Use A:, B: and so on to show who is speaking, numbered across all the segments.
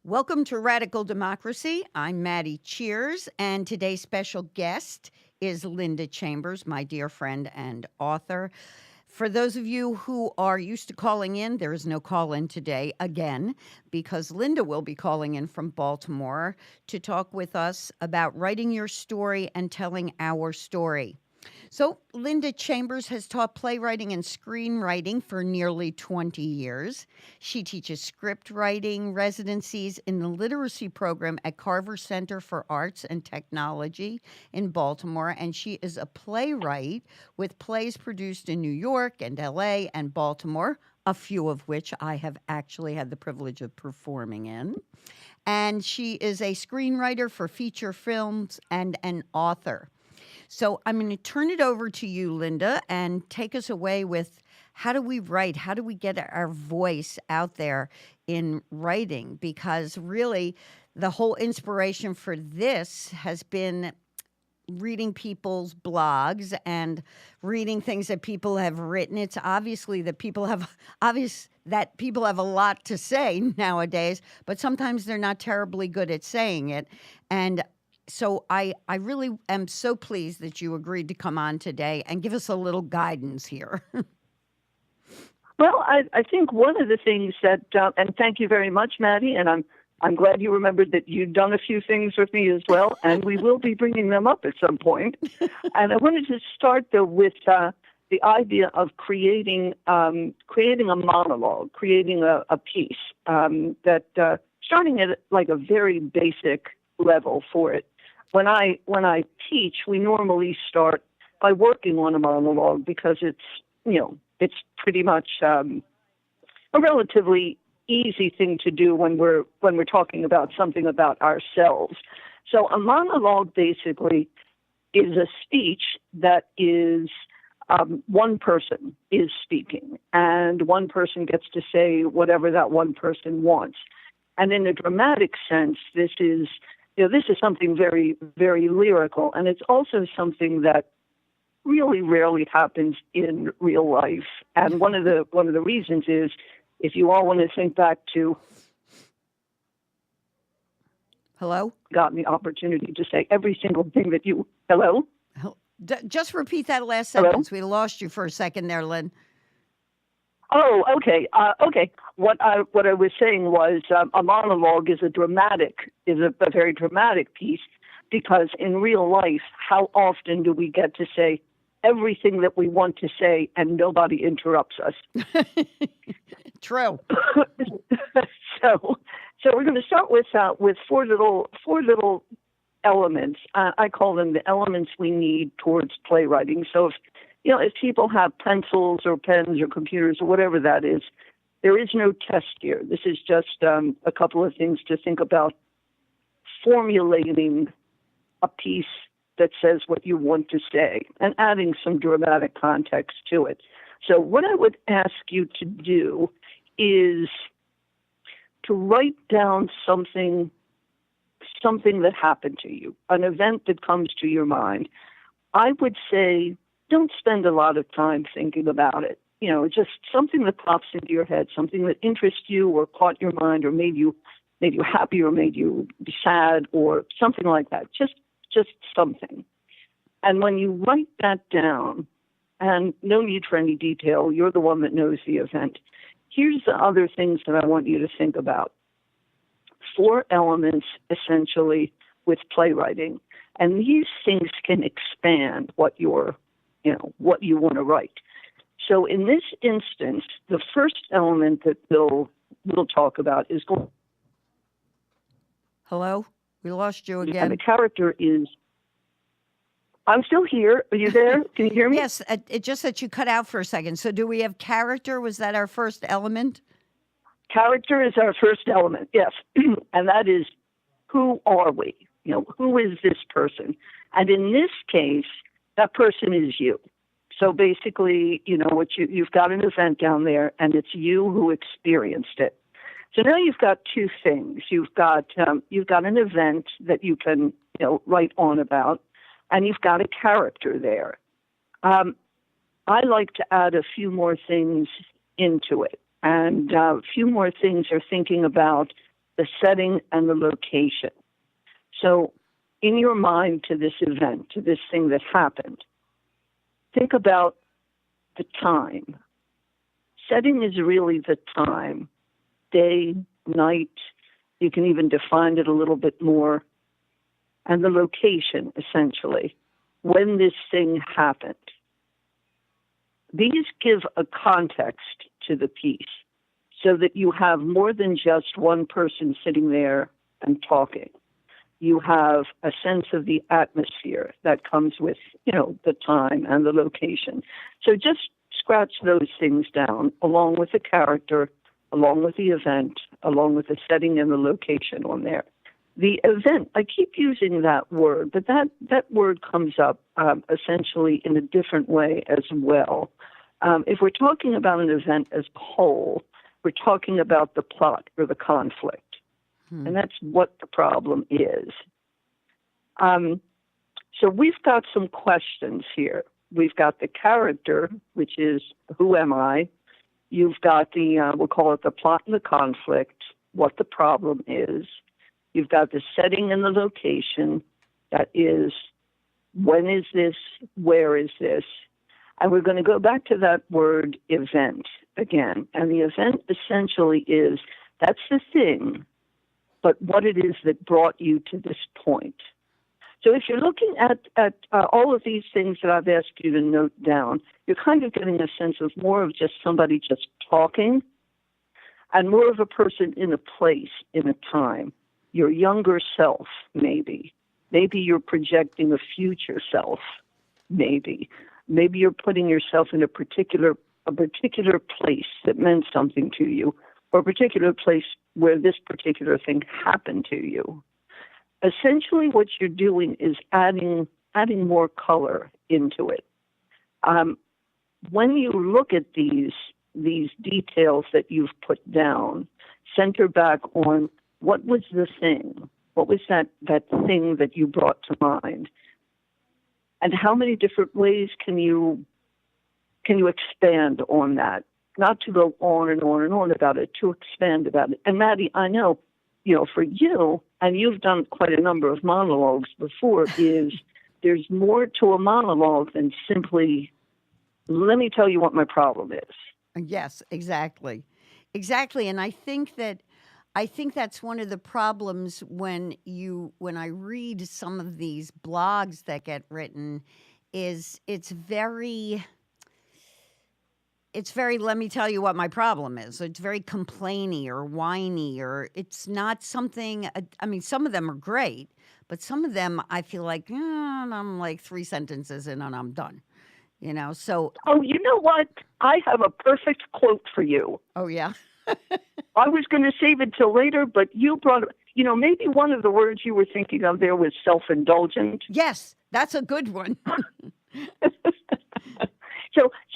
A: Welcome to Radical Democracy. I'm Maddi Cheers, and today's special guest is Linda Chambers, my dear friend and author. For those of you who are used to calling in, there is no call in today again because Linda will be calling in from Baltimore to talk with us about writing your story and telling our story. So, Linda Chambers has taught playwriting and screenwriting for nearly 20 years. She teaches script writing residencies in the literacy program at Carver Center for Arts and Technology in Baltimore, and she is a playwright with plays produced in New York and LA and Baltimore, a few of which I have actually had the privilege of performing in. And she is a screenwriter for feature films and an author. So I'm going to turn it over to you, Linda, and take us away with how do we write? How do we get our voice out there in writing? Because really, the whole inspiration for this has been reading people's blogs and reading things that people have written. It's obviously that people have a lot to say nowadays, but sometimes they're not terribly good at saying it. And so I really am so pleased that you agreed to come on today and give us a little guidance here.
B: Well, I think one of the things that, and thank you very much, Maddi, and I'm glad you remembered that you'd done a few things with me as well, and we will be bringing them up at some point. And I wanted to start though with the idea of creating a monologue, creating a piece that starting at like a very basic level for it. When I teach, we normally start by working on a monologue because it's pretty much a relatively easy thing to do when we're talking about something about ourselves. So a monologue basically is a speech that is one person is speaking, and one person gets to say whatever that one person wants. And in a dramatic sense, this is something very, very lyrical, and it's also something that really rarely happens in real life. And one of the reasons is, if you all want to think back to,
A: Hello?
B: Gotten the opportunity to say every single thing that you, hello?
A: Just repeat that last
B: Hello?
A: sentence. We lost you for a second there, Lynn.
B: Oh, okay. Okay. What I was saying was a monologue is a very dramatic piece, because in real life, how often do we get to say everything that we want to say and nobody interrupts us?
A: True.
B: So we're going to start with four little elements. I call them the elements we need towards playwriting. So if people have pencils or pens or computers or whatever that is, there is no test here. This is just a couple of things to think about formulating a piece that says what you want to say and adding some dramatic context to it. So what I would ask you to do is to write down something that happened to you, an event that comes to your mind. I would say don't spend a lot of time thinking about it. Just something that pops into your head, something that interests you or caught your mind or made you happy or made you be sad or something like that. Just something. And when you write that down, and no need for any detail, you're the one that knows the event. Here's the other things that I want you to think about. 4 elements, essentially, with playwriting. And these things can expand what you want to write. So in this instance, the first element that we'll talk about is going.
A: Hello? We lost you again.
B: And the character is. I'm still here. Are you there? Can you hear me?
A: Yes, it just that you cut out for a second. So do we have character? Was that our first element?
B: Character is our first element, yes. And that is, who are we? Who is this person? And in this case, that person is you. So basically, you've got an event down there, and it's you who experienced it. So now you've got 2 things. You've got an event that you can write on about, and you've got a character there. I like to add a few more things into it, and a few more things are thinking about the setting, and the location. So in your mind to this event, to this thing that happened, think about the time. Setting is really the time, day, night. You can even define it a little bit more. And the location, essentially, when this thing happened. These give a context to the piece so that you have more than just one person sitting there and talking. You have a sense of the atmosphere that comes with, the time and the location. So just scratch those things down along with the character, along with the event, along with the setting and the location on there. The event, I keep using that word, but that word comes up essentially in a different way as well. If we're talking about an event as a whole, we're talking about the plot or the conflict. And that's what the problem is. So we've got some questions here. We've got the character, which is who am I? You've got the, we'll call it the plot and the conflict, what the problem is. You've got the setting and the location. That is, when is this? Where is this? And we're going to go back to that word event again. And the event essentially is, that's the thing, but what it is that brought you to this point. So if you're looking at all of these things that I've asked you to note down, you're kind of getting a sense of more of just somebody just talking and more of a person in a place, in a time. Your younger self, maybe. Maybe you're projecting a future self, maybe. Maybe you're putting yourself in a particular place that meant something to you, or a particular place where this particular thing happened to you. Essentially, what you're doing is adding more color into it. When you look at these details that you've put down, center back on what was the thing? What was that thing that you brought to mind? And how many different ways can you expand on that? Not to go on and on and on about it, to expand about it. And Maddi, I know, for you, and you've done quite a number of monologues before, is there's more to a monologue than simply, let me tell you what my problem is.
A: Yes, exactly. Exactly. And I think that's one of the problems when I read some of these blogs that get written is it's very let me tell you what my problem is. It's very complainy or whiny, or it's not something, I mean, some of them are great, but some of them I feel like, I'm like 3 sentences in and I'm done, so.
B: Oh, you know what? I have a perfect quote for you.
A: Oh, yeah.
B: I was going to save it till later, but you brought it. Maybe one of the words you were thinking of there was self-indulgent.
A: Yes, that's a good one.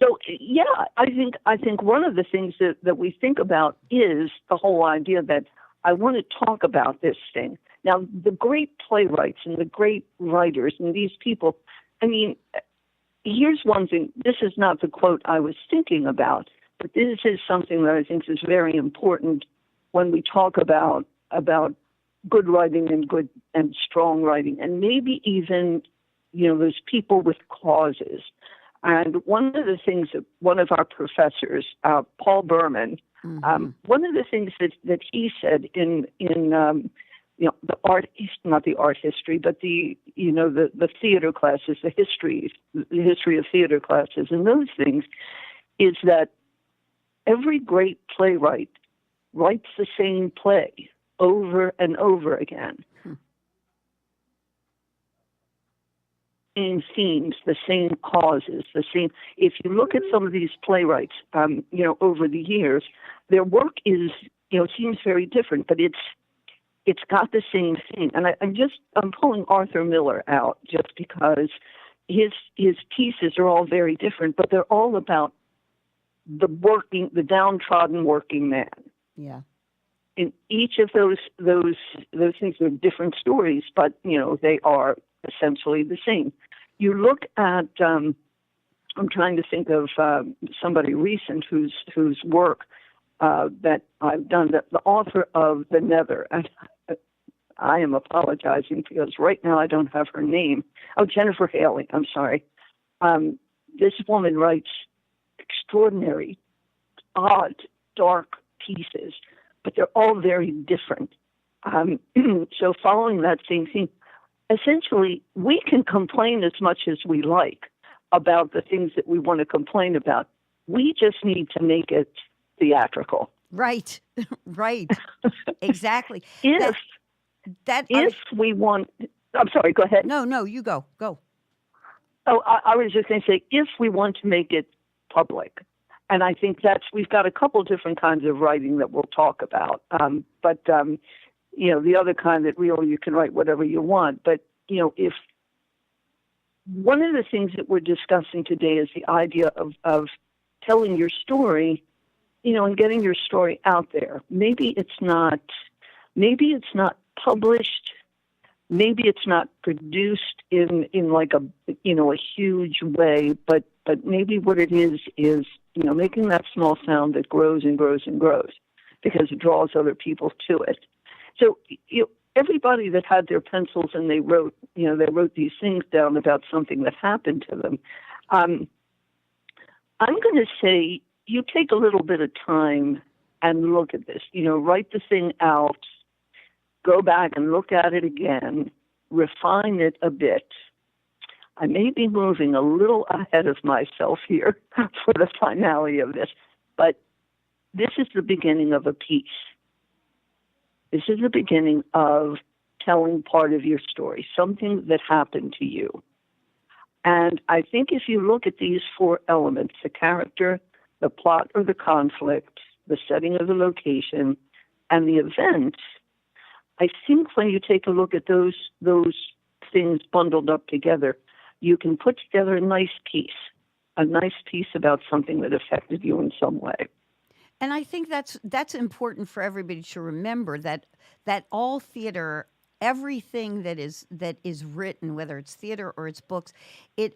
B: So yeah, I think one of the things that we think about is the whole idea that I want to talk about this thing. Now, the great playwrights and the great writers and these people, I mean, here's one thing. This is not the quote I was thinking about, but this is something that I think is very important when we talk about good writing and good and strong writing, and maybe even, those people with causes. And one of the things that one of our professors, Paul Berman, one of the things that he said in the art, not the art history, but the theater classes, the history of theater classes, and those things, is that every great playwright writes the same play over and over again. Same themes, the same causes, the same. If you look at some of these playwrights, over the years, their work is, seems very different, but it's got the same thing. And I'm pulling Arthur Miller out just because his pieces are all very different, but they're all about the downtrodden working man.
A: Yeah.
B: In each of those things are different stories, but they are essentially the same. You look at, I'm trying to think of somebody recent whose work that I've done. The author of The Nether, and I am apologizing because right now I don't have her name. Oh, Jennifer Haley. I'm sorry. This woman writes extraordinary, odd, dark pieces, but they're all very different. So following that same theme, essentially, we can complain as much as we like about the things that we want to complain about. We just need to make it theatrical.
A: Right, right, exactly.
B: If
A: That
B: we want, I'm sorry, go ahead.
A: No, you go.
B: Oh, I was just going to say, if we want to make it public, and I think we've got a couple different kinds of writing that we'll talk about. But the other kind that really you can write whatever you want. But, if one of the things that we're discussing today is the idea of telling your story, and getting your story out there. Maybe it's not published. Maybe it's not produced in like a huge way, but maybe what it is making that small sound that grows and grows and grows because it draws other people to it. So everybody that had their pencils and they wrote these things down about something that happened to them. I'm going to say you take a little bit of time and look at this. Write the thing out. Go back and look at it again, refine it a bit. I may be moving a little ahead of myself here for the finale of this, but this is the beginning of a piece. This is the beginning of telling part of your story, something that happened to you. And I think if you look at these four elements, the character, the plot or the conflict, the setting of the location, and the event, I think when you take a look at those things bundled up together, you can put together a nice piece about something that affected you in some way.
A: And I think that's important for everybody to remember that all theater, everything that is written, whether it's theater or it's books, it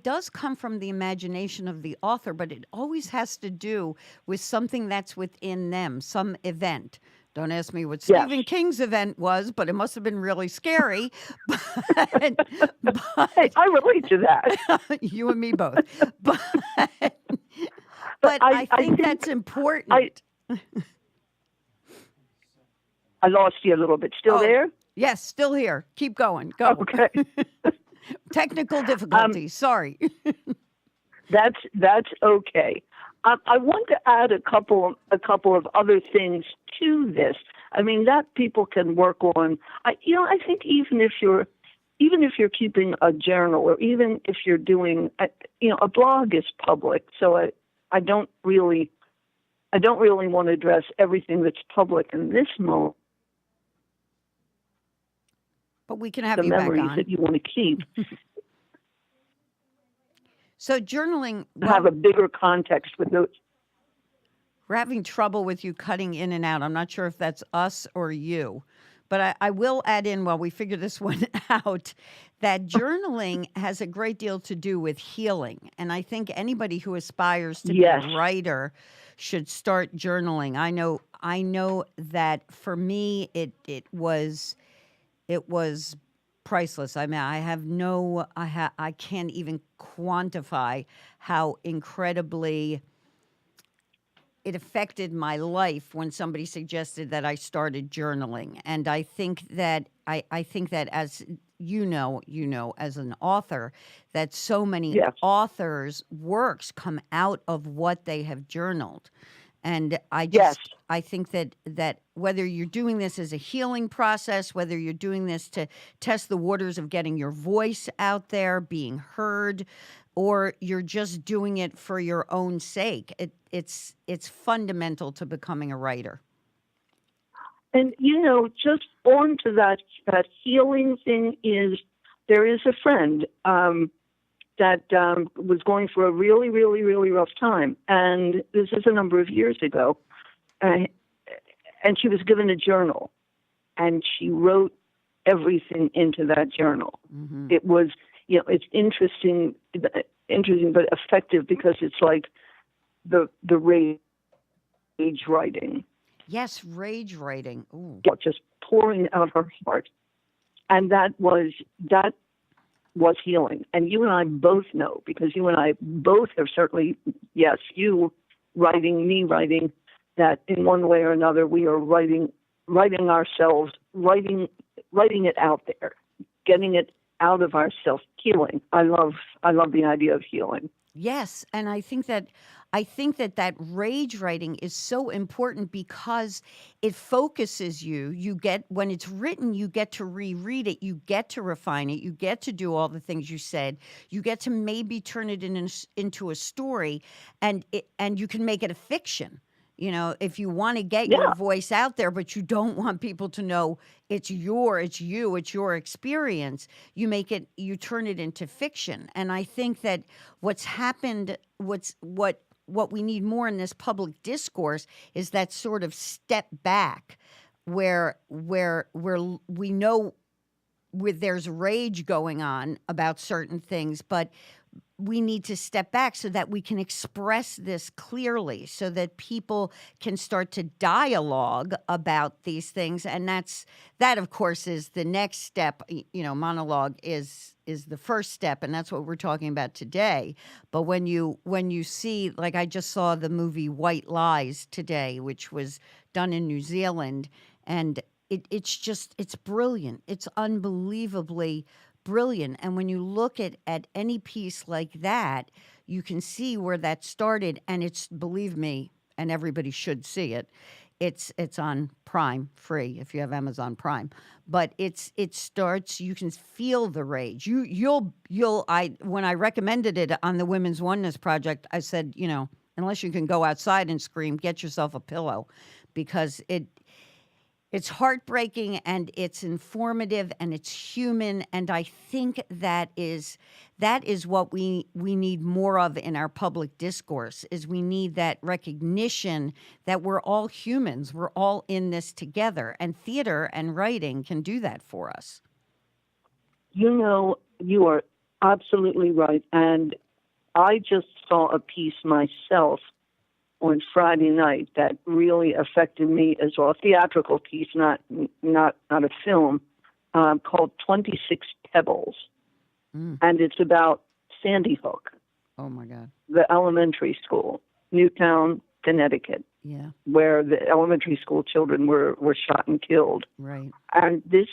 A: does come from the imagination of the author, but it always has to do with something that's within them, some event. Don't ask me what Stephen King's event was, but it must have been really scary. But
B: hey, I relate to that.
A: You and me both. But I think that's important.
B: I lost you a little bit. Still there?
A: Yes, still here. Keep going. Go.
B: Okay.
A: Technical difficulties. Sorry.
B: That's okay. I want to add a couple of other things to this. I mean, that people can work on. I think even if you're keeping a journal, or even if you're doing, a blog is public. So I don't really want to address everything that's public in this moment.
A: But we can have you back on.
B: The memories that you want to keep.
A: So journaling...
B: have a bigger context with those.
A: We're having trouble with you cutting in and out. I'm not sure if that's us or you. But I will add in, while we figure this one out, that journaling has a great deal to do with healing. And I think anybody who aspires to be a writer should start journaling. I know that for me, it was priceless. I mean, I can't even quantify how incredibly it affected my life when somebody suggested that I started journaling. And I think that as you know, as an author, that so many authors' works come out of what they have journaled. And I think that whether you're doing this as a healing process, whether you're doing this to test the waters of getting your voice out there, being heard, or you're just doing it for your own sake, it's fundamental to becoming a writer.
B: And, just on to that healing thing there is a friend that was going for a really, really, really rough time. And this is a number of years ago. And she was given a journal. And she wrote everything into that journal. Mm-hmm. It was, it's interesting, but effective, because it's like the rate rage writing,
A: Yes, rage writing. Ooh.
B: just pouring out her heart. And that was healing. And you and I both know, because you and I both have certainly, yes, you writing, me writing, that in one way or another we are writing ourselves, writing it out there, getting it out of ourselves, healing. I love the idea of healing.
A: Yes, and I think that rage writing is so important because it focuses you. You get when it's written, you get to reread it, you get to refine it, you get to do all the things you said. You get to maybe turn it into a story, and you can make it a fiction. If you want to get your
B: Yeah,
A: voice out there, but you don't want people to know it's your experience, you turn it into fiction. And I think that what's happened, what we need more in this public discourse is that sort of step back where we know there's rage going on about certain things, but we need to step back so that we can express this clearly, so that people can start to dialogue about these things. And that of course is the next step. Monologue is the first step, and that's what we're talking about today. But when you see, like, I just saw the movie White Lies today, which was done in New Zealand, and it's brilliant. It's unbelievably brilliant. And when you look at any piece like that, you can see where that started. And believe me, and everybody should see it. It's on Prime, free if you have Amazon Prime. But it starts. You can feel the rage. When I recommended it on the Women's Oneness Project, I said, unless you can go outside and scream, get yourself a pillow, because it's heartbreaking, and it's informative, and it's human. And I think that is what we need more of in our public discourse. Is we need that recognition that we're all humans. We're all in this together, and theater and writing can do that for us.
B: You are absolutely right. And I just saw a piece myself on Friday night that really affected me as well. A theatrical piece, not a film, called 26 Pebbles. And it's about Sandy Hook.
A: Oh my God.
B: The elementary school, Newtown, Connecticut.
A: Yeah.
B: Where the elementary school children were shot and killed.
A: Right.
B: And this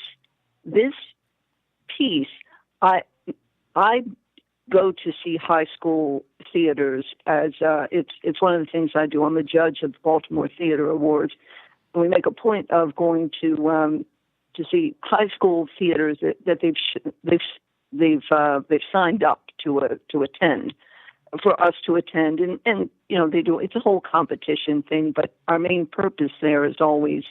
B: piece, I go to see high school theaters as it's one of the things I do. I'm a judge of the Baltimore Theater Awards, and we make a point of going to see high school theaters that they've signed up to attend, for us to attend, and they do. It's a whole competition thing, but our main purpose there is always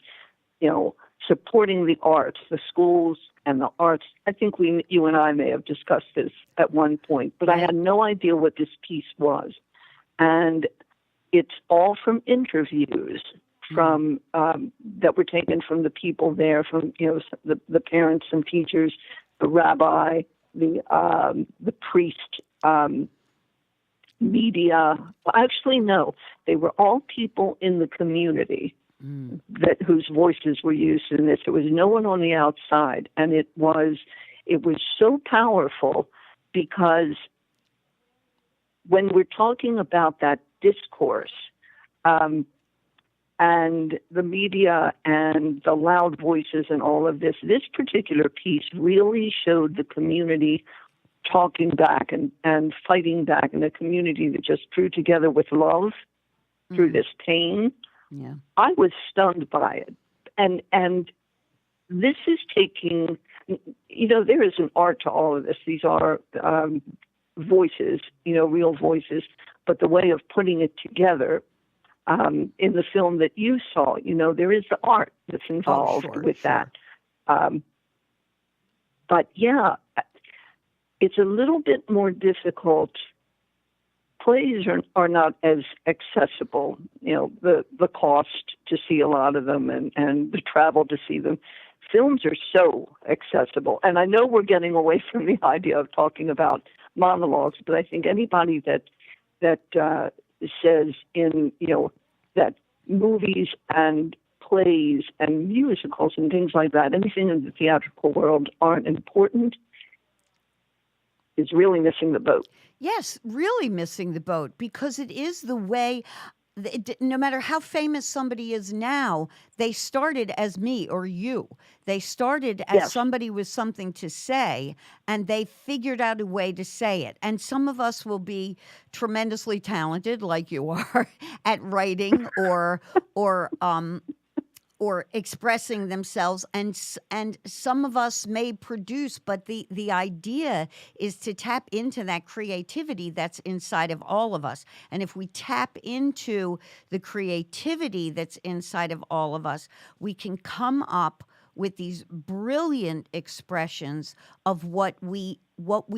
B: supporting the arts, the schools and the arts. I think you and I may have discussed this at one point, but I had no idea what this piece was. And it's all from interviews from that were taken from the people there, from the parents and teachers, the rabbi, the priest, media. Well, actually, no, they were all people in the community whose voices were used in this. There was no one on the outside, and it was so powerful, because when we're talking about that discourse and the media and the loud voices and all of this particular piece really showed the community talking back and fighting back, and a community that just drew together with love through this pain.
A: Yeah.
B: I was stunned by it. And this is taking, there is an art to all of this. These are voices, real voices, but the way of putting it together in the film that you saw, there is the art that's involved with that. But yeah, it's a little bit more difficult. Plays are not as accessible, the cost to see a lot of them and the travel to see them. Films are so accessible. And I know we're getting away from the idea of talking about monologues, but I think anybody that says that movies and plays and musicals and things like that, anything in the theatrical world aren't important, is really missing the boat.
A: Yes, really missing the boat because it is the way. No matter how famous somebody is now, they started as me or you. They started as
B: Yes.
A: somebody with something to say, and they figured out a way to say it. And some of us will be tremendously talented, like you are, at writing or expressing themselves, and some of us may produce, but the idea is to tap into that creativity that's inside of all of us. And if we tap into the creativity that's inside of all of us, we can come up with these brilliant expressions of what we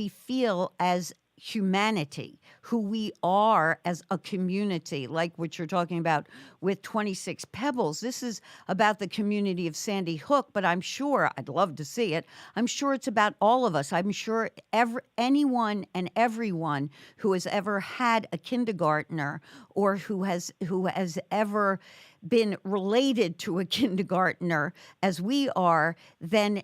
A: feel as humanity, who we are as a community, like what you're talking about with 26 Pebbles. This is about the community of Sandy Hook, but I'm sure, I'd love to see it. I'm sure it's about all of us. I'm sure anyone and everyone who has ever had a kindergartner or who has ever been related to a kindergartner as we are, then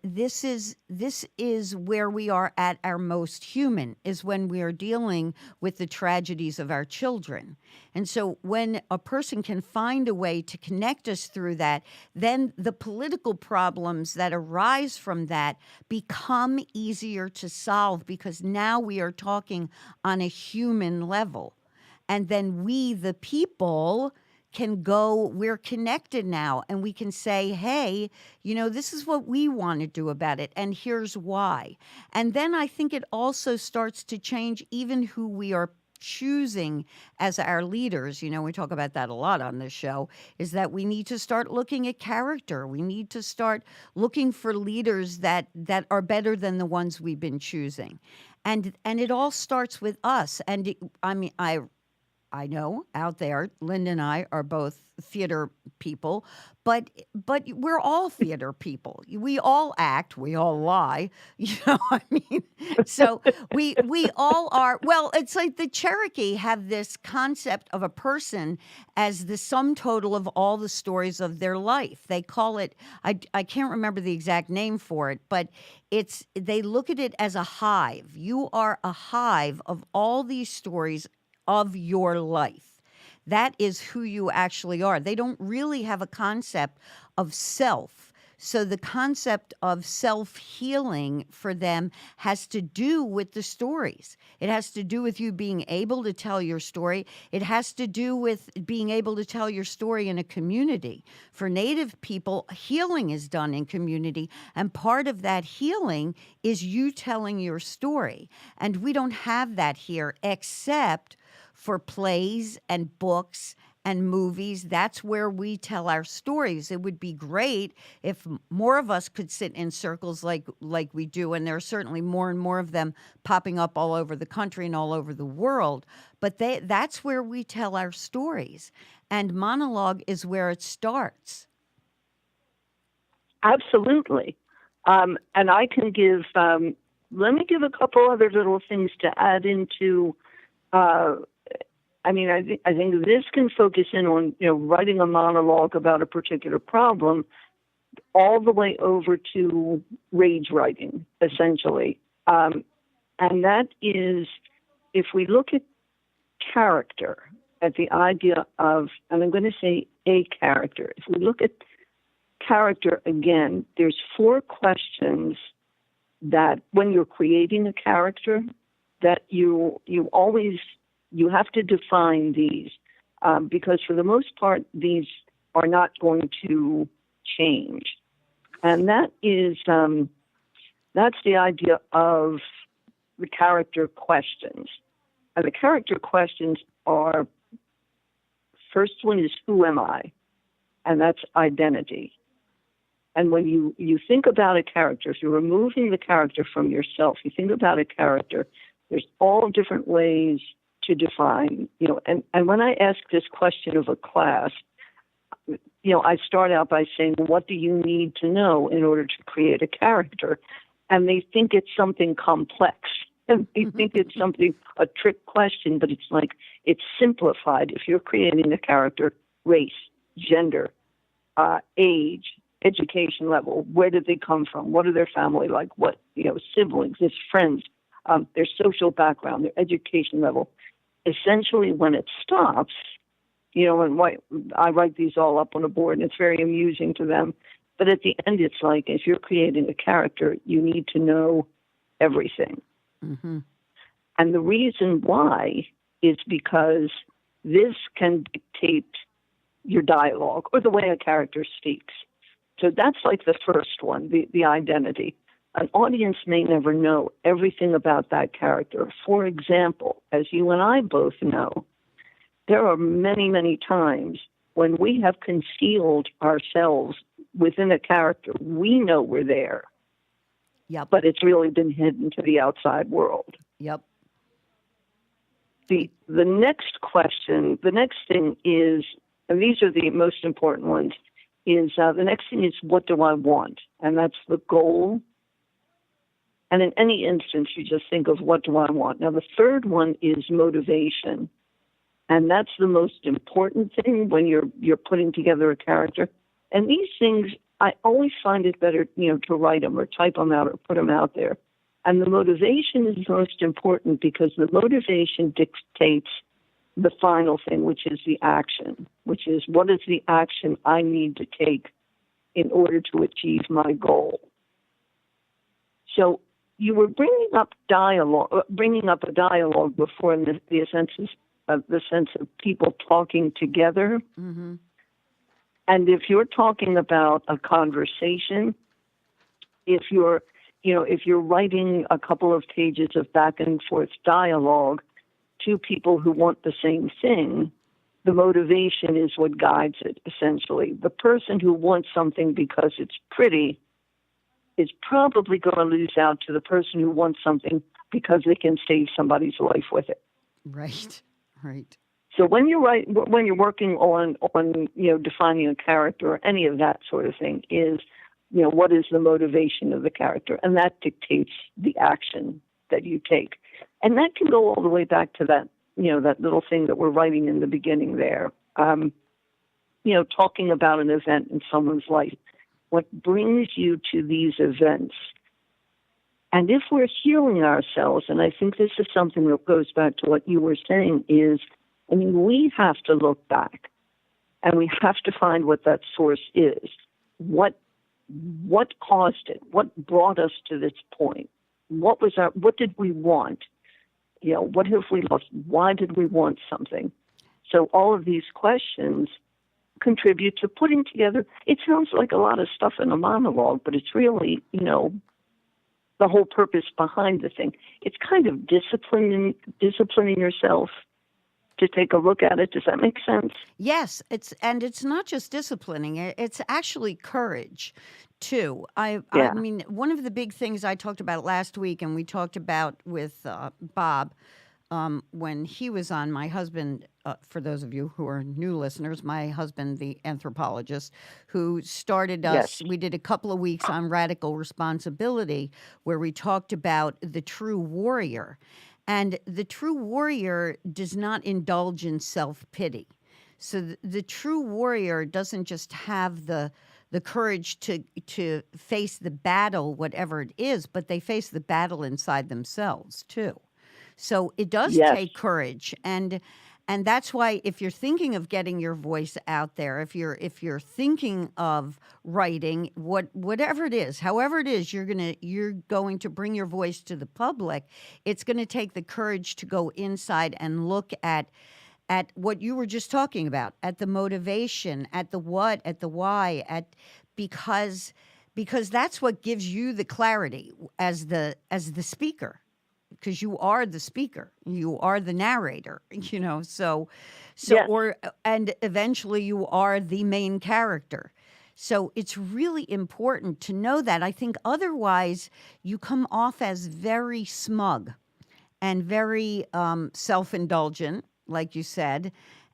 A: this is where we are at our most human, is when we are dealing with the tragedies of our children. And so when a person can find a way to connect us through that, then the political problems that arise from that become easier to solve, because now we are talking on a human level. And then we, the people, can go, we're connected now, and we can say, hey, this is what we want to do about it, and here's why. And then I think it also starts to change even who we are choosing as our leaders. We talk about that a lot on this show, is that we need to start looking at character. We need to start looking for leaders that are better than the ones we've been choosing. And it all starts with us. And I know out there, Linda and I are both theater people, but we're all theater people. We all act, we all lie, So we all are. Well, it's like the Cherokee have this concept of a person as the sum total of all the stories of their life. They call it, I can't remember the exact name for it, but they look at it as a hive. You are a hive of all these stories of your life. That is who you actually are. They don't really have a concept of self. So the concept of self-healing for them has to do with the stories. It has to do with you being able to tell your story. It has to do with being able to tell your story in a community. For Native people, healing is done in community, and part of that healing is you telling your story. And we don't have that here except for plays and books and movies. That's where we tell our stories. It would be great if more of us could sit in circles like we do, and there are certainly more and more of them popping up all over the country and all over the world. But that's where we tell our stories, and monologue is where it starts.
B: Absolutely. And I can give, let me give a couple other little things to add into I think this can focus in on, writing a monologue about a particular problem all the way over to rage writing, essentially. And that is, if we look at character, at the idea of, and I'm going to say a character, if we look at character again, there's 4 questions that when you're creating a character, that you have to define these, because for the most part, these are not going to change. And that is, that's the idea of the character questions. And the character questions are, first one is, who am I? And that's identity. And when you think about a character, if you're removing the character from yourself, you think about a character, there's all different ways to define, and when I ask this question of a class, I start out by saying, what do you need to know in order to create a character? And they think it's something complex. And they think it's a trick question, but it's simplified. If you're creating a character, race, gender, age, education level, where did they come from, what are their family like, what, siblings, his friends, their social background, their education level. Essentially, when it stops, and I write these all up on a board, and it's very amusing to them. But at the end, it's like, if you're creating a character, you need to know everything.
A: Mm-hmm.
B: And the reason why is because this can dictate your dialogue or the way a character speaks. So that's like the first one, the identity. An audience may never know everything about that character. For example, as you and I both know, there are many, many times when we have concealed ourselves within a character. We know we're there,
A: Yep.
B: but it's really been hidden to the outside world.
A: Yep.
B: The next question, the next thing is, and these are the most important ones, is the next thing is, what do I want? And that's the goal. And in any instance, you just think of, what do I want? Now, the third one is motivation. And that's the most important thing when you're putting together a character. And these things, I always find it better, to write them or type them out or put them out there. And the motivation is most important because the motivation dictates the final thing, which is the action, which is, what is the action I need to take in order to achieve my goal? So you were bringing up a dialogue before, in the sense of people talking together.
A: Mm-hmm.
B: And if you're talking about a conversation, if you're writing a couple of pages of back and forth dialogue, two people who want the same thing, the motivation is what guides it, essentially. The person who wants something because it's pretty is probably going to lose out to the person who wants something because they can save somebody's life with it.
A: Right. Right.
B: So when you're working on defining a character or any of that sort of thing, is what is the motivation of the character, and that dictates the action that you take, and that can go all the way back to that that little thing that we're writing in the beginning there. Talking about an event in someone's life, what brings you to these events. And if we're healing ourselves, and I think this is something that goes back to what you were saying, is, we have to look back and we have to find what that source is. What caused it? What brought us to this point? What did we want? What have we lost? Why did we want something? So all of these questions contribute to putting together, it sounds like a lot of stuff in a monologue, but it's really, the whole purpose behind the thing. It's kind of disciplining yourself to take a look at it. Does that make sense?
A: Yes, it's not just disciplining; it's actually courage, too. I mean, one of the big things I talked about last week, and we talked about with Bob when he was on. My husband, for those of you who are new listeners, my husband, the anthropologist, who started us.
B: Yes.
A: We did a couple of weeks on radical responsibility, where we talked about the true warrior. And the true warrior does not indulge in self-pity. So the true warrior doesn't just have the courage to face the battle, whatever it is, but they face the battle inside themselves too. So it does
B: Yes.
A: take courage, and that's why, if you're thinking of getting your voice out there, if you're thinking of writing, whatever it is, however it is, you're going to bring your voice to the public. It's going to take the courage to go inside and look at what you were just talking about, at the motivation, at the what, at the why, because that's what gives you the clarity as the speaker. Because you are the speaker, you are the narrator, so
B: Yes.
A: and eventually you are the main character. So it's really important to know that. I think otherwise you come off as very smug and very self-indulgent, like you said,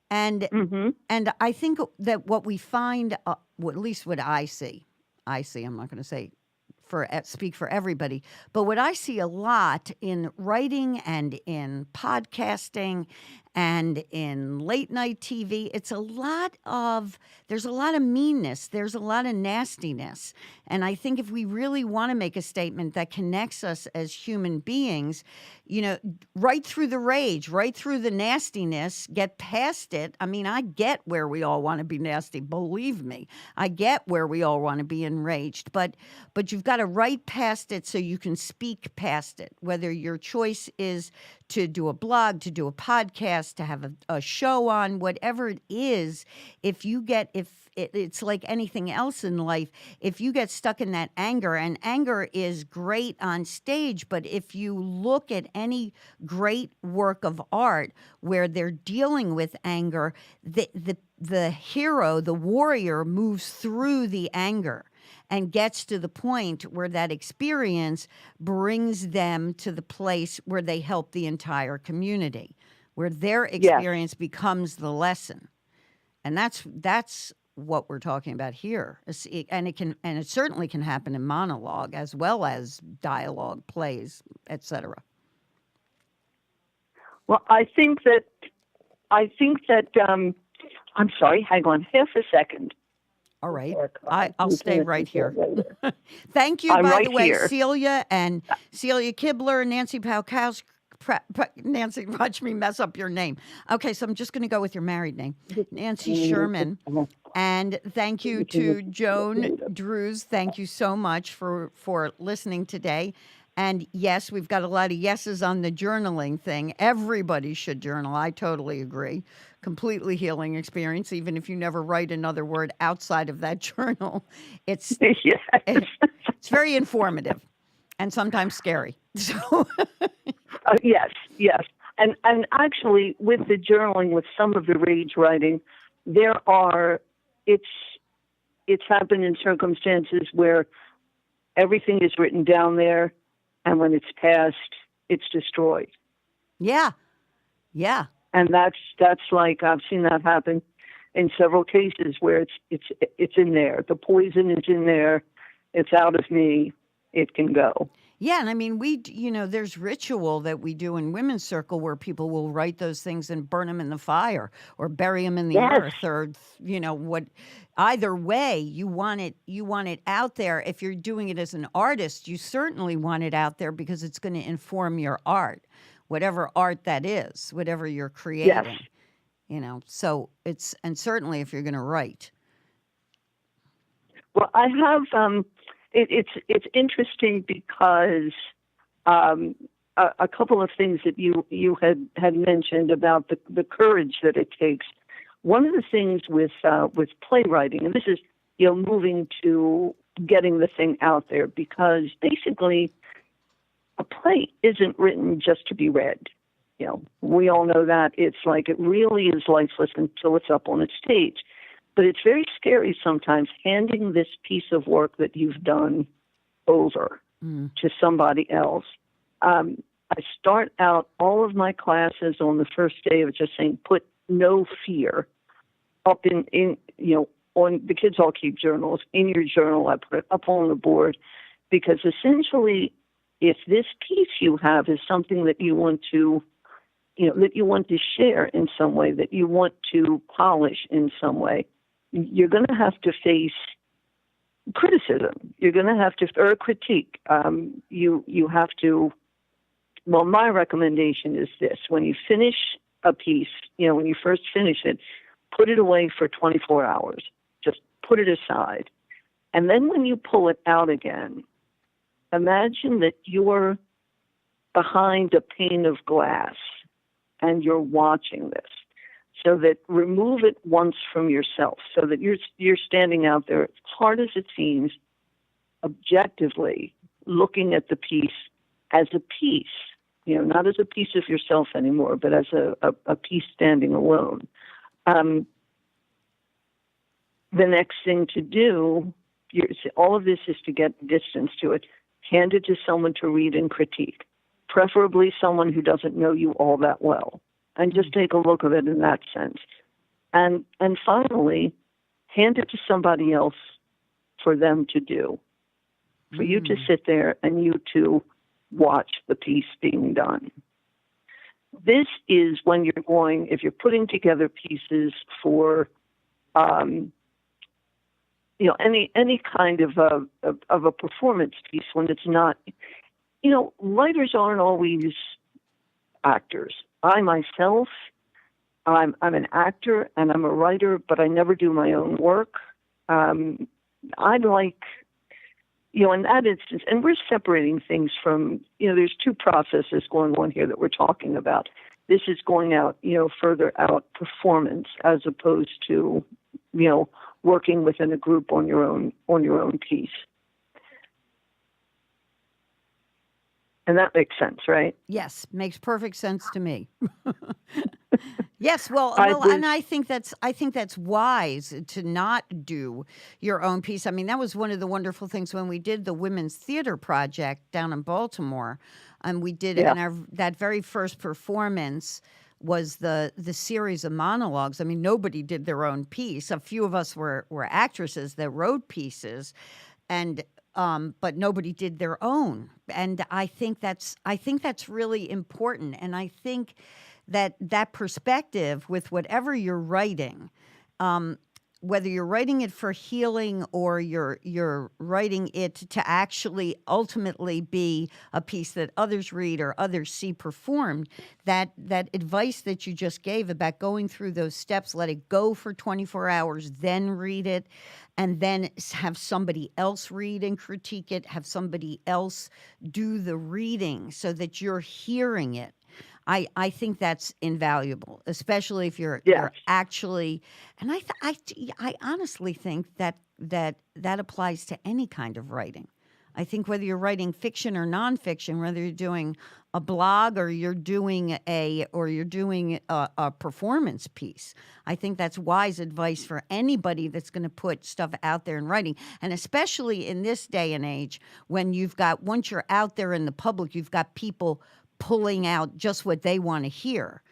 A: and
B: Mm-hmm.
A: and I think that what we find, at least what I see, I'm not going to say speak for everybody, but what I see a lot in writing and in podcasting and in late night TV. There's a lot of meanness, there's a lot of nastiness. And I think if we really want to make a statement that connects us as human beings, right through the rage, right through the nastiness, get past it. I mean, I get where we all want to be nasty, believe me. I get where we all want to be enraged, but you've got to right past it so you can speak past it. Whether your choice is to do a blog, to do a podcast, to have a show on, whatever it is, it's like anything else in life, if you get stuck in that anger, and anger is great on stage, but if you look at any great work of art where they're dealing with anger, the hero, the warrior, moves through the anger and gets to the point where that experience brings them to the place where they help the entire community, where their experience becomes the lesson. And that's what we're talking about here. And it certainly can happen in monologue as well as dialogue, plays, etc.
B: Well, I think that I'm sorry, hang on half a second.
A: All right. I'll stay right here. Thank you,
B: I'm
A: by
B: right
A: the way,
B: here.
A: Celia Kibler, Nancy Paukowski. Nancy, watch me mess up your name. Okay, so I'm just going to go with your married name, Nancy Sherman. And thank you to Joan Drews. Thank you so much for listening today. And yes, we've got a lot of yeses on the journaling thing. Everybody should journal. I totally agree. Completely healing experience, even if you never write another word outside of that journal. It's very informative and sometimes scary. So
B: yes. And actually, with the journaling, with some of the rage writing, it's happened in circumstances where everything is written down there, and when it's passed, it's destroyed.
A: Yeah.
B: And that's like, I've seen that happen in several cases where it's in there. The poison is in there. It's out of me. It can go.
A: Yeah, and I mean, there's ritual that we do in Women's Circle where people will write those things and burn them in the fire or bury them in the earth, or what. Either way, you want it out there. If you're doing it as an artist, you certainly want it out there because it's going to inform your art, whatever art that is, whatever you're creating.
B: Yes.
A: So and certainly if you're going to write.
B: Well, I have. It's interesting because a couple of things that you had mentioned about the courage that it takes. One of the things with playwriting, and this is moving to getting the thing out there, because basically a play isn't written just to be read. We all know that. It's like it really is lifeless until it's up on a stage. But it's very scary sometimes handing this piece of work that you've done over to somebody else. I start out all of my classes on the first day of just saying, put no fear up on the kids all keep journals. In your journal, I put it up on the board, because essentially, if this piece you have is something that you want to, that you want to share in some way, that you want to polish in some way, you're going to have to face criticism. You're going to have to, or critique. You have to. Well, my recommendation is this: when you finish a piece, when you first finish it, put it away for 24 hours. Just put it aside, and then when you pull it out again, imagine that you're behind a pane of glass and you're watching this. So that remove it once from yourself, so that you're standing out there, as hard as it seems, objectively looking at the piece as a piece, not as a piece of yourself anymore, but as a piece standing alone. The next thing to do, all of this is to get distance to it. Hand it to someone to read and critique, preferably someone who doesn't know you all that well. And just take a look at it in that sense. And finally, hand it to somebody else for them to do. For you to sit there and you to watch the piece being done. this is when you're going, if you're putting together pieces for, any kind of a performance piece, when it's not, writers aren't always actors. I myself, I'm an actor and I'm a writer, but I never do my own work. I'd like, in that instance, and we're separating things from, there's two processes going on here that we're talking about. This is going out, further out performance as opposed to, working within a group on your own piece. And that makes sense, right?
A: Yes, makes perfect sense to me. Yes, and I think that's wise to not do your own piece. I mean, that was one of the wonderful things when we did the Women's Theater Project down in Baltimore. We did it, and that very first performance was the series of monologues. I mean, nobody did their own piece. A few of us were actresses that wrote pieces, and but nobody did their own. And I think that's really important. And I think that perspective with whatever you're writing, whether you're writing it for healing or you're writing it to actually ultimately be a piece that others read or others see performed, that advice that you just gave about going through those steps, let it go for 24 hours, then read it, and then have somebody else read and critique it, have somebody else do the reading so that you're hearing it. I think that's invaluable, especially if you're actually, and I honestly think that applies to any kind of writing. I think whether you're writing fiction or nonfiction, whether you're doing a blog or you're doing a performance piece, I think that's wise advice for anybody that's going to put stuff out there in writing, and especially in this day and age when once you're out there in the public, you've got people pulling out just what they want to hear,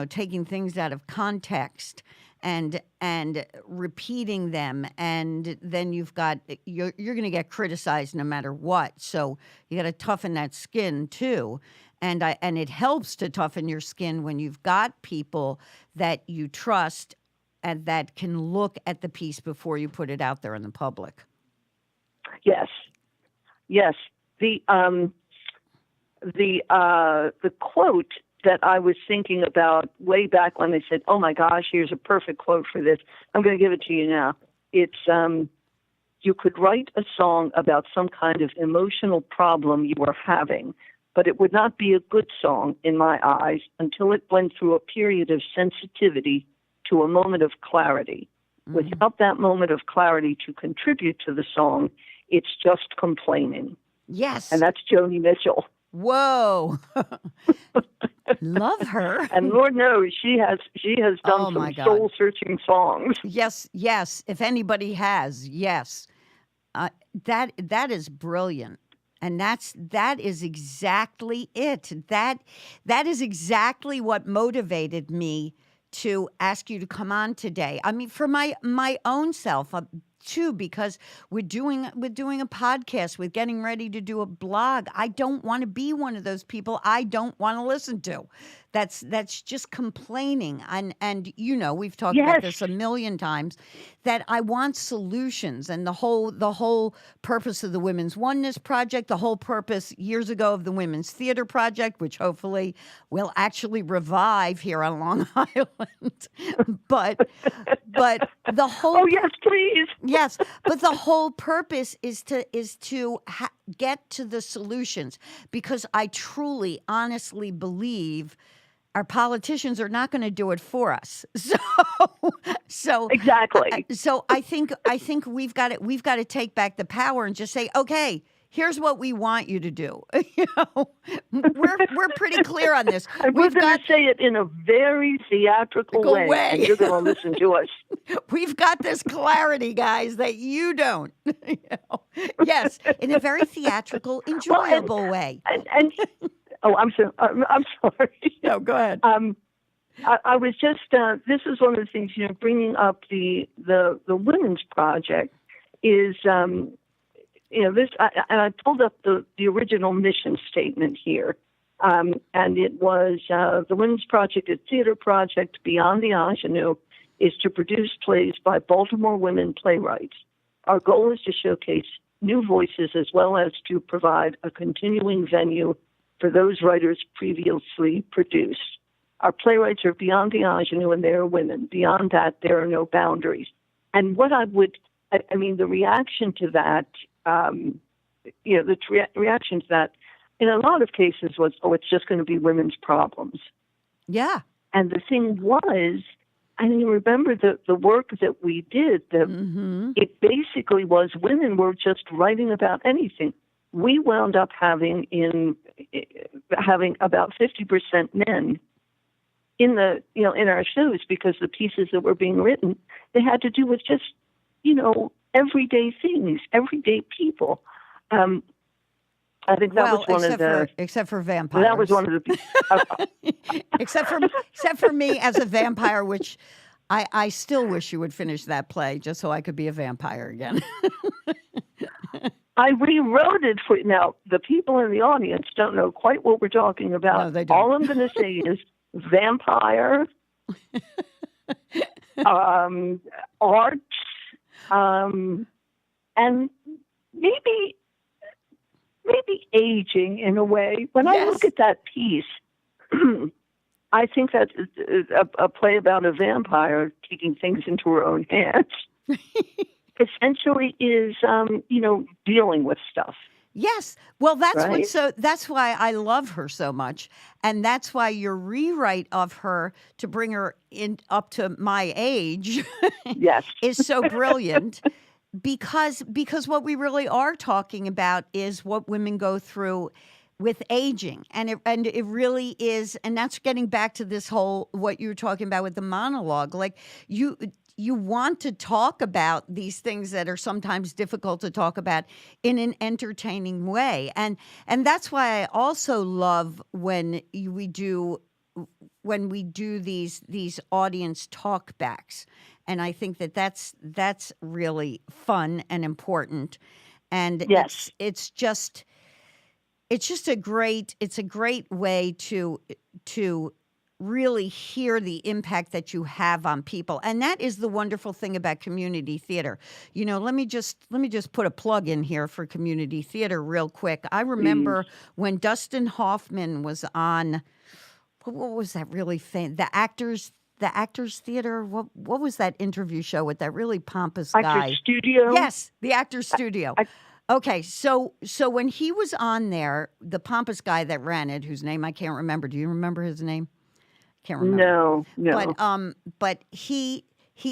A: taking things out of context and repeating them, and then you're going to get criticized no matter what. So you got to toughen that skin too, and it helps to toughen your skin when you've got people that you trust and that can look at the piece before you put it out there in the public.
B: Yes. The quote that I was thinking about way back when they said, "Oh my gosh, here's a perfect quote for this." I'm going to give it to you now. It's, you could write a song about some kind of emotional problem you were having, but it would not be a good song in my eyes until it went through a period of sensitivity to a moment of clarity. Mm-hmm. Without that moment of clarity to contribute to the song, it's just complaining.
A: Yes.
B: And that's Joni Mitchell.
A: Whoa. Love her.
B: And Lord knows she has done some soul searching songs.
A: Yes. If anybody has, yes. That is brilliant. And that is exactly it. That is exactly what motivated me to ask you to come on today. I mean, for my own self, too, because we're doing a podcast, we're getting ready to do a blog. I don't want to be one of those people I don't want to listen to. That's just complaining. And we've talked about this a million times, that I want solutions. And the whole purpose of the Women's Oneness Project, the whole purpose years ago of the Women's Theater Project, which hopefully will actually revive here on Long Island. But the whole
B: yes, please.
A: Yes, but the whole purpose is to get to the solutions, because I truly, honestly believe our politicians are not going to do it for us. So
B: exactly.
A: So I think we've got to take back the power and just say, okay, here's what we want you to do. We're pretty clear on this.
B: We're going to say it in a very theatrical way, and you're going to listen to us.
A: We've got this clarity, guys, that you don't. Yes, in a very theatrical, enjoyable way.
B: And oh, I'm sorry.
A: No, go ahead.
B: I was just. This is one of the things, bringing up the Women's Project is. This, and I pulled up the original mission statement here, And it was the Women's Project, a theater project beyond the ingenue, is to produce plays by Baltimore women playwrights. Our goal is to showcase new voices as well as to provide a continuing venue for those writers previously produced. Our playwrights are beyond the ingenue and they are women. Beyond that, there are no boundaries. And what I mean, the reaction to that, reaction to that, in a lot of cases was, oh, it's just going to be women's problems.
A: Yeah.
B: And the thing was, I mean, remember the work that we did, it basically was women were just writing about anything. We wound up having about 50% men in our shows, because the pieces that were being written, they had to do with just, everyday things, everyday people. I think that was one of the...
A: except for vampires.
B: That was one of the...
A: except for me as a vampire, which I still wish you would finish that play just so I could be a vampire again.
B: I rewrote it for... Now, the people in the audience don't know quite what we're talking about.
A: No, they don't.
B: All I'm going to say is vampire, art, and maybe aging in a way. When I look at that piece, I think that a play about a vampire taking things into her own hands essentially is, dealing with stuff.
A: Yes. Well, that's
B: right?
A: that's why I love her so much. And that's why your rewrite of her to bring her up to my age
B: yes.
A: is so brilliant. Because what we really are talking about is what women go through with aging, and it really is, and that's getting back to this whole what you were talking about with the monologue. Like you want to talk about these things that are sometimes difficult to talk about in an entertaining way, and that's why I also love when we do these audience talkbacks. And I think that's really fun and important, and
B: yes.
A: it's just a great way to really hear the impact that you have on people, and that is the wonderful thing about community theater. Let me just put a plug in here for community theater real quick. I remember when Dustin Hoffman was on. What was that really famous? The Actors Theater. What was that interview show with that really pompous guy?
B: Actors Studio.
A: Yes, the Actors Studio. Okay, so when he was on there, the pompous guy that ran it, whose name I can't remember. Do you remember his name? Can't remember.
B: No.
A: But he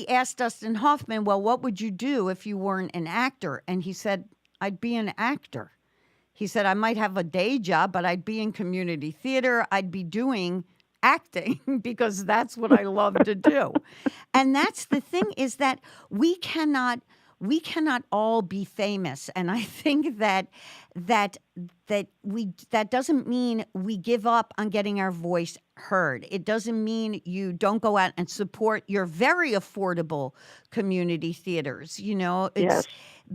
A: asked Dustin Hoffman, well, what would you do if you weren't an actor? And he said, I'd be an actor. He said, I might have a day job, but I'd be in community theater. I'd be doing acting because that's what I love to do. And that's the thing, is that we cannot all be famous. And I think that doesn't mean we give up on getting our voice heard. It doesn't mean you don't go out and support your very affordable community theaters. It's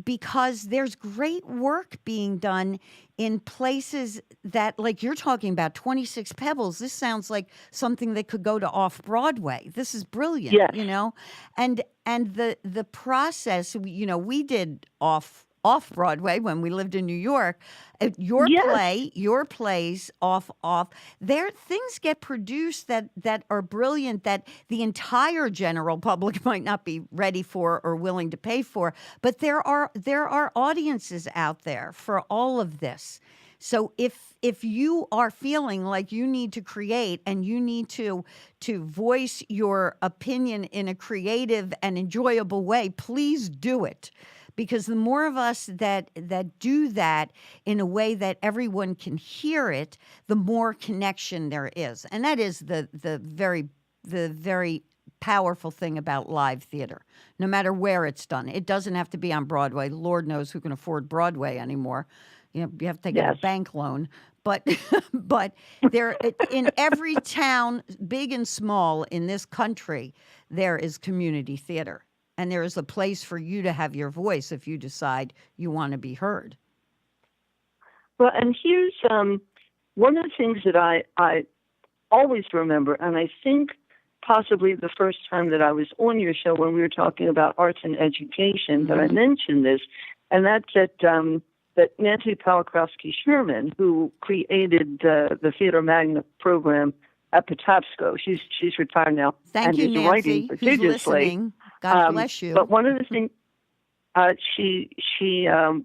A: because there's great work being done in places that, like you're talking about, 26 Pebbles. This sounds like something that could go to off-Broadway. This is brilliant, And the process, we did off-Broadway when we lived in New York. Your plays off, there things get produced that are brilliant, that the entire general public might not be ready for or willing to pay for, but there are audiences out there for all of this. So if you are feeling like you need to create and you need to voice your opinion in a creative and enjoyable way, please do it. Because the more of us that do that in a way that everyone can hear it, the more connection there is. And that is the very powerful thing about live theater, no matter where it's done. It doesn't have to be on Broadway. Lord knows who can afford Broadway anymore. You have to take a bank loan. But there, in every town, big and small in this country, there is community theater. And there is a place for you to have your voice if you decide you want to be heard.
B: Well, and here's one of the things that I always remember, and I think possibly the first time that I was on your show when we were talking about arts and education that I mentioned this, and that's that Nancy Pawlikowski Sherman, who created the Theater Magna program at Patapsco. She's retired now
A: Thank
B: and
A: you,
B: is writing
A: Nancy, who's
B: prodigiously.
A: listening. God bless you.
B: But one of the things she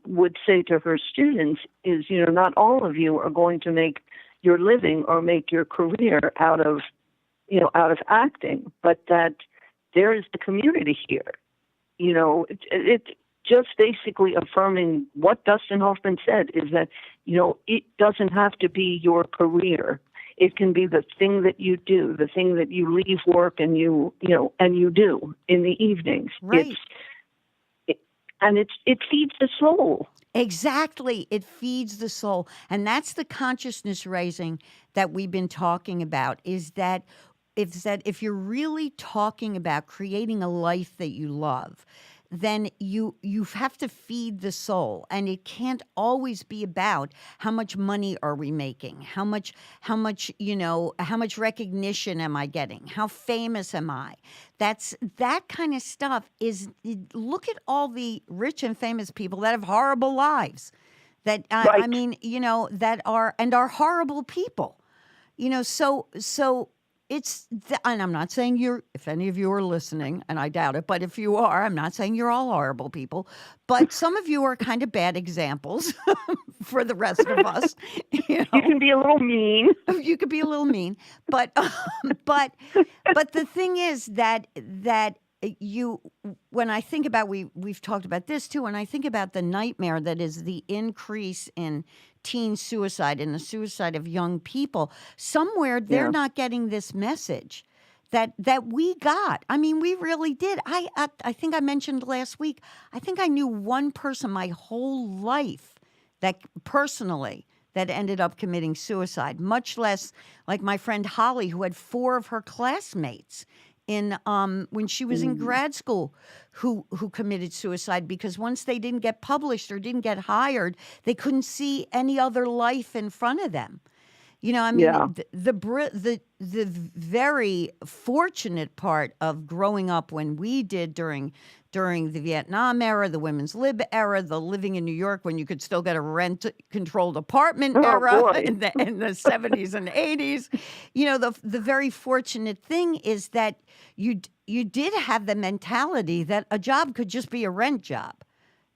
B: would say to her students is, not all of you are going to make your living or make your career out of acting, but that there is the community here. It's just basically affirming what Dustin Hoffman said, is that, it doesn't have to be your career. It can be the thing that you do, the thing that you leave work and you do in the evenings.
A: Right.
B: It feeds the soul.
A: Exactly. It feeds the soul. And that's the consciousness raising that we've been talking about, is that if you're really talking about creating a life that you love, then you have to feed the soul, and it can't always be about how much money are we making, how much recognition am I getting, how famous am I. That kind of stuff is, look at all the rich and famous people that have horrible lives, that
B: Right.
A: I mean, that are horrible people, so it's, and I'm not saying if any of you are listening, and I doubt it, but if you are, I'm not saying you're all horrible people, but some of you are kind of bad examples for the rest of us.
B: You can be a little mean.
A: You could be a little mean, but the thing is that when I think about, we've talked about this too, and I think about the nightmare that is the increase in teen suicide and the suicide of young people. Somewhere they're not getting this message that we got. I mean, we really did. I think I mentioned last week, I think I knew one person my whole life that personally that ended up committing suicide, much less like my friend Holly, who had 4 of her classmates when she was in grad school who committed suicide because once they didn't get published or didn't get hired, they couldn't see any other life in front of them. I mean, the very fortunate part of growing up when we did during the Vietnam era, the women's lib era, the living in New York when you could still get a rent-controlled apartment era in the 70s and 80s. The very fortunate thing is that you did have the mentality that a job could just be a rent job.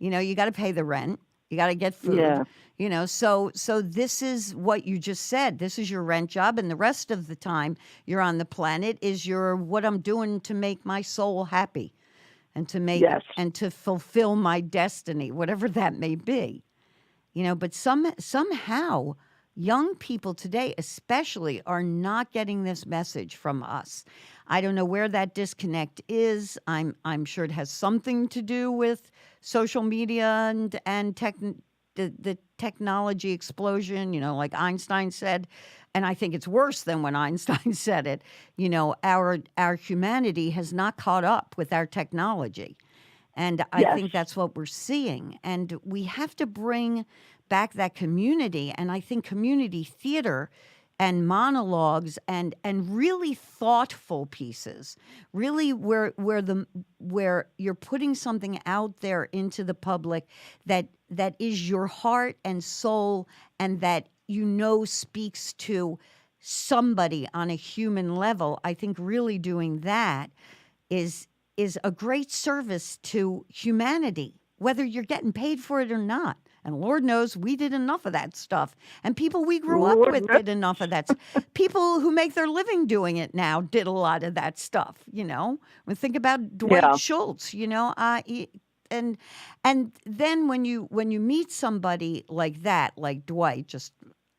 A: You got to pay the rent. You got to get food.
B: Yeah.
A: So this is what you just said. This is your rent job, and the rest of the time you're on the planet is what I'm doing to make my soul happy, and to fulfill my destiny, whatever that may be. But somehow young people today, especially, are not getting this message from us. I don't know where that disconnect is. I'm sure it has something to do with social media and the technology explosion, like Einstein said, and I think it's worse than when Einstein said it. Our humanity has not caught up with our technology. And I think that's what we're seeing. And we have to bring back that community. And I think community theater and monologues and really thoughtful pieces, really where you're putting something out there into the public that is your heart and soul, and that speaks to somebody on a human level. I think really doing that is a great service to humanity, whether you're getting paid for it or not. And Lord knows we did enough of that stuff. And people we grew up with did enough of that. People who make their living doing it now did a lot of that stuff, We think about Dwight Schultz, and then when you meet somebody like that, like Dwight, just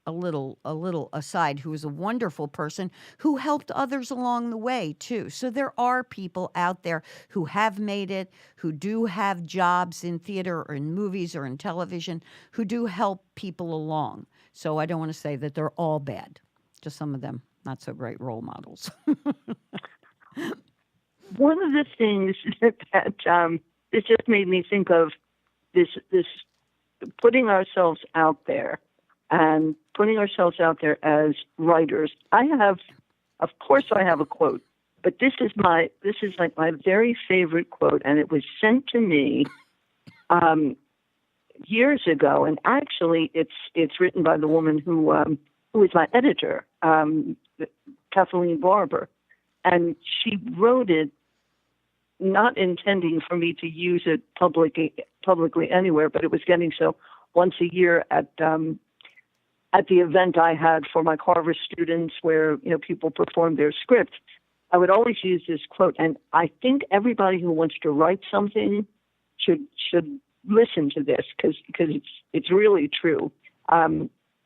A: a little aside, who is a wonderful person who helped others along the way too. So there are people out there who have made it, who do have jobs in theater or in movies or in television, who do help people along. So I don't want to say that they're all bad, just some of them not so great role models.
B: One of the things that it just made me think of this putting ourselves out there and putting ourselves out there as writers. Of course, I have a quote, but this is like my very favorite quote, and it was sent to me years ago. And actually, it's written by the woman who is my editor, Kathleen Barber, and she wrote it not intending for me to use it publicly anywhere, but it was getting so once a year at the event I had for my Carver students, where people performed their script. I would always use this quote, and I think everybody who wants to write something should listen to this because it's really true.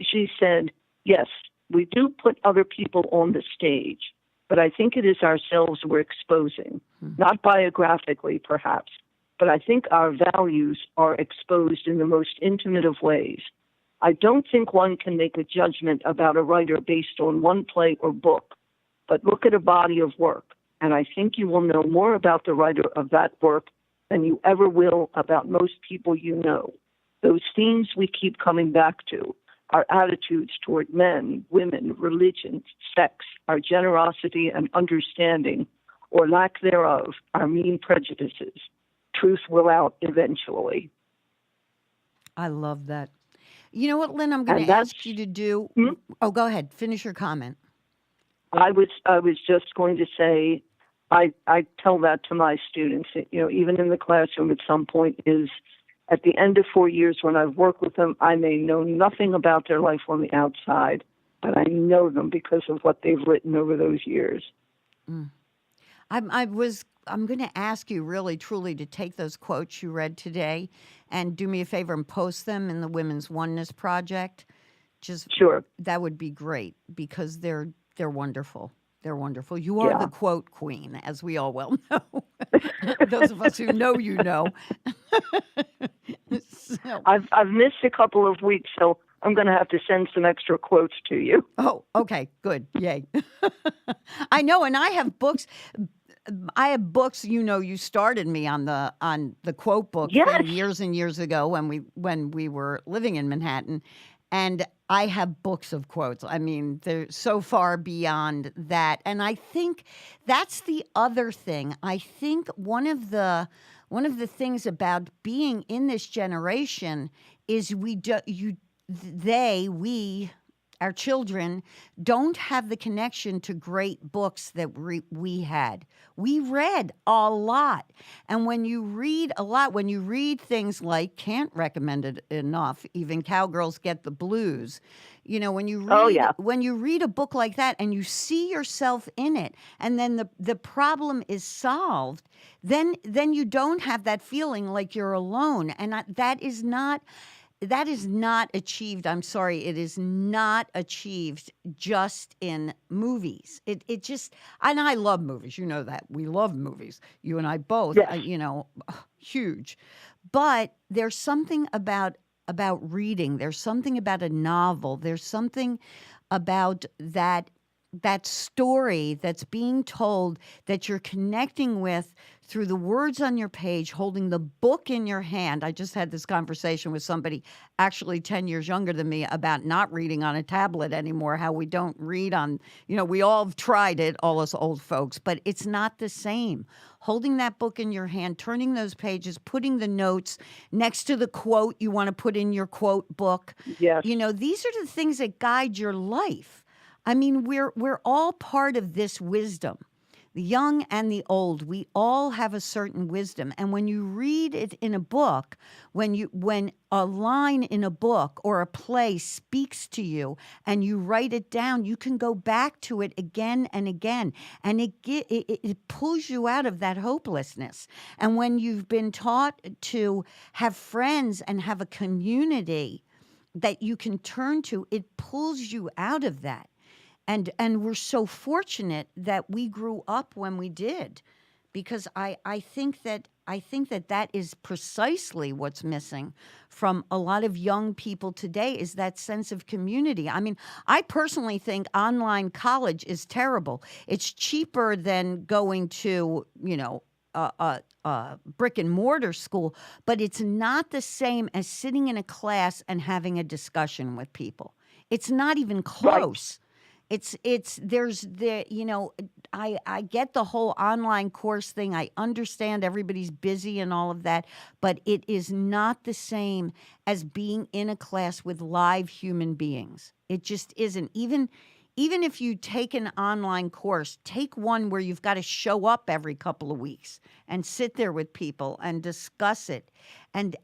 B: She said, "Yes, we do put other people on the stage, but I think it is ourselves we're exposing, not biographically perhaps, but I think our values are exposed in the most intimate of ways. I don't think one can make a judgment about a writer based on one play or book, but look at a body of work, and I think you will know more about the writer of that work than you ever will about most people you know. Those themes we keep coming back to, our attitudes toward men, women, religion, sex, our generosity and understanding, or lack thereof, our mean prejudices. Truth will out eventually."
A: I love that. You know what, Lynn, I'm going
B: And
A: to
B: that's,
A: ask you to do.
B: Hmm?
A: Oh, go ahead. Finish your comment.
B: I was just going to say, I tell that to my students, even in the classroom at some point, is at the end of 4 years when I've worked with them, I may know nothing about their life on the outside, but I know them because of what they've written over those years.
A: I'm going to ask you really truly to take those quotes you read today and do me a favor and post them in the Women's Oneness Project.
B: Sure.
A: That would be great because they're wonderful. They're wonderful. You are the
B: Yeah.
A: quote queen, as we all well know. Those of us who know you know. So,
B: I've missed a couple of weeks, so I'm going to have to send some extra quotes to you.
A: oh, okay, good. Yay. I know, and I have books. You started me on the quote book
B: Yes.
A: thing years and years ago when we were living in Manhattan, and I have books of quotes. I mean, they're so far beyond that, and I think that's the other thing. I think one of the things about being in this generation is we our children don't have the connection to great books that we had. We read a lot. And when you read a lot, when you read things like, can't recommend it enough, even Cowgirls Get the Blues, when you read,
B: Oh, yeah.
A: when you read a book like that and you see yourself in it, and then the problem is solved, then you don't have that feeling like you're alone. And that is not achieved. I'm sorry, it is not achieved just in movies. It just, and I love movies. You know that. We love movies. You and I both,
B: Yes.
A: huge. But there's something about reading. There's something about a novel. There's something about that story that's being told that you're connecting with through the words on your page, holding the book in your hand. I just had this conversation with somebody actually 10 years younger than me about not reading on a tablet anymore, how we don't read on, we all have tried it, all us old folks, but it's not the same. Holding that book in your hand, turning those pages, putting the notes next to the quote you want to put in your quote book.
B: Yes.
A: These are the things that guide your life. I mean, we're all part of this wisdom. The young and the old, we all have a certain wisdom. And when you read it in a book, when a line in a book or a play speaks to you and you write it down, you can go back to it again and again. And it pulls you out of that hopelessness. And when you've been taught to have friends and have a community that you can turn to, it pulls you out of that. And we're so fortunate that we grew up when we did, because I think that is precisely what's missing from a lot of young people today, is that sense of community. I mean, I personally think online college is terrible. It's cheaper than going to, a brick and mortar school, but it's not the same as sitting in a class and having a discussion with people. It's not even
B: Right.
A: close. It's there's the I get the whole online course thing. I understand everybody's busy and all of that, but it is not the same as being in a class with live human beings. It just isn't. Even if you take an online course, take one where you've got to show up every couple of weeks and sit there with people and discuss it. And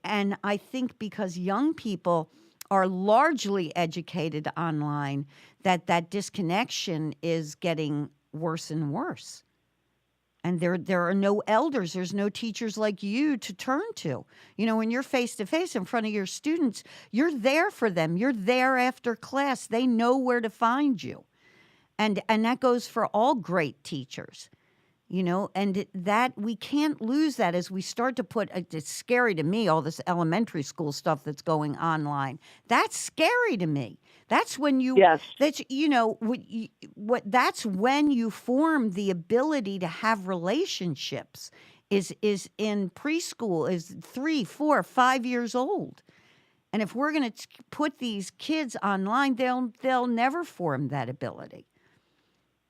A: I think because young people are largely educated online, that disconnection is getting worse and worse. And there are no elders, there's no teachers like you to turn to. When you're face to face in front of your students, you're there for them. You're there after class. They know where to find you. And that goes for all great teachers. And that we can't lose that as we start to put, it's scary to me, all this elementary school stuff that's going online. That's scary to me. That's when
B: Yes.
A: that's when you form the ability to have relationships is in preschool, is 3, 4, 5 years old. And if we're going to put these kids online, they'll never form that ability.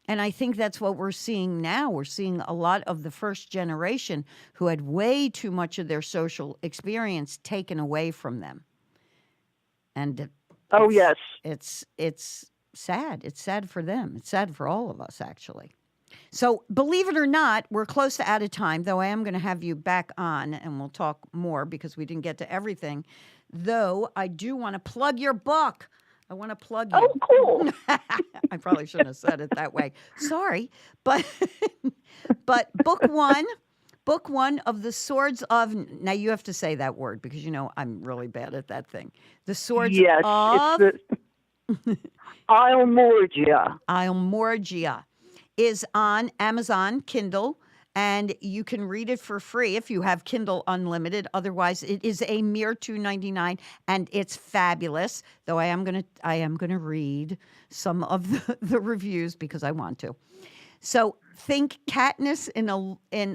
A: And I think that's what we're seeing now. We're seeing a lot of the first generation who had way too much of their social experience taken away from them. And
B: Oh, yes.
A: it's sad. It's sad for them. It's sad for all of us, actually. So believe it or not, we're close to out of time, though I am going to have you back on and we'll talk more because we didn't get to everything. Though I do want to plug your book. I want to plug you.
B: Oh, cool.
A: I probably shouldn't have said it that way. Sorry. But book one of the Swords of, now you have to say that word because I'm really bad at that thing. The Swords
B: Yes,
A: of
B: it's the Islemorgia.
A: Islemorgia is on Amazon Kindle. And you can read it for free if you have Kindle Unlimited. Otherwise, it is a mere $2.99, and it's fabulous. Though I am gonna read some of the reviews because I want to. So think Katniss in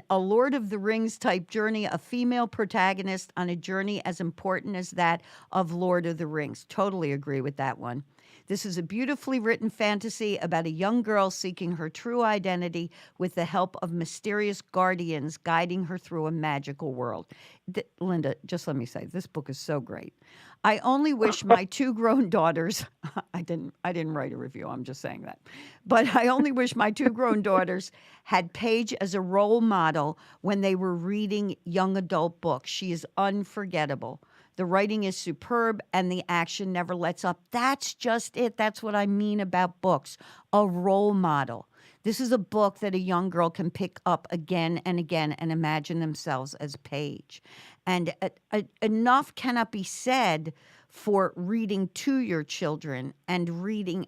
A: a Lord of the Rings type journey, a female protagonist on a journey as important as that of Lord of the Rings. Totally agree with that one. This is a beautifully written fantasy about a young girl seeking her true identity with the help of mysterious guardians guiding her through a magical world. Linda, just let me say, this book is so great. I only wish my 2 grown daughters, I didn't write a review, I'm just saying that. But I only wish my 2 grown daughters had Paige as a role model when they were reading young adult books. She is unforgettable. The writing is superb and the action never lets up. That's just it. That's what I mean about books. A role model. This is a book that a young girl can pick up again and again and imagine themselves as Paige. And enough cannot be said for reading to your children and reading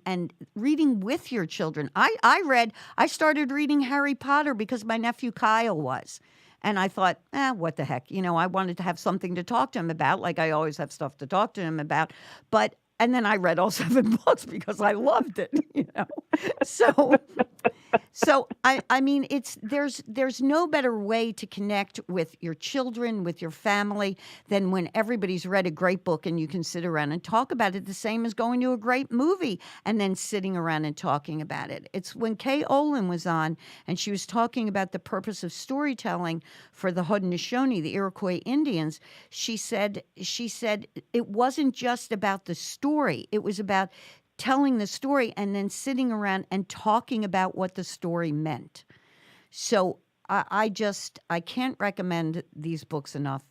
A: with your children. I started reading Harry Potter because my nephew Kyle was. And I thought, what the heck? I wanted to have something to talk to him about, like I always have stuff to talk to him about. And then I read all 7 books because I loved it, So I mean, there's no better way to connect with your children, with your family, than when everybody's read a great book and you can sit around and talk about it. The same as going to a great movie and then sitting around and talking about it. It's when Kay Olin was on and she was talking about the purpose of storytelling for the Haudenosaunee, the Iroquois Indians. She said it wasn't just about the story. It was about telling the story and then sitting around and talking about what the story meant. So I can't recommend these books enough.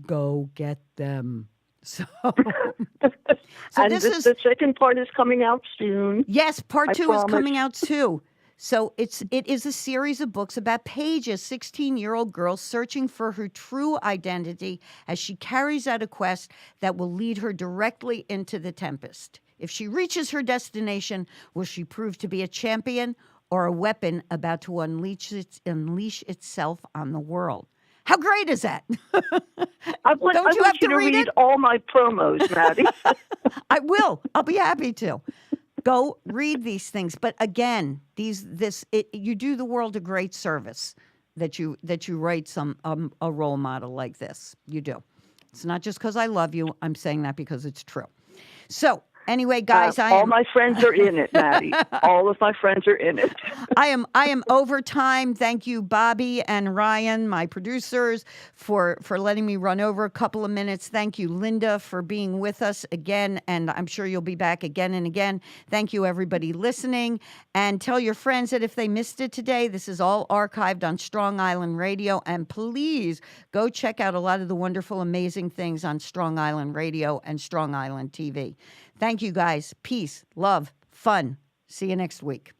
A: Go get them. So
B: And the second part is coming out soon.
A: Yes, part 2 is
B: promise.
A: coming out too. So it is a series of books about Paige, a 16-year-old girl searching for her true identity as she carries out a quest that will lead her directly into the Tempest. If she reaches her destination, will she prove to be a champion or a weapon about to unleash itself on the world? How great is that?
B: I want you to read all my promos, Maddi.
A: I will. I'll be happy to. Go read these things. But again, you do the world a great service that you write a role model like this. You do. It's not just because I love you. I'm saying that because it's true. So anyway, guys,
B: all my friends are in it, Maddie. All of my friends are in it.
A: I am over time. Thank you, Bobby and Ryan, my producers, for letting me run over a couple of minutes. Thank you, Linda, for being with us again, and I'm sure you'll be back again and again. Thank you, everybody listening, and tell your friends that if they missed it today, this is all archived on Strong Island Radio, and please go check out a lot of the wonderful, amazing things on Strong Island Radio and Strong Island TV. Thank you, guys. Peace, love, fun. See you next week.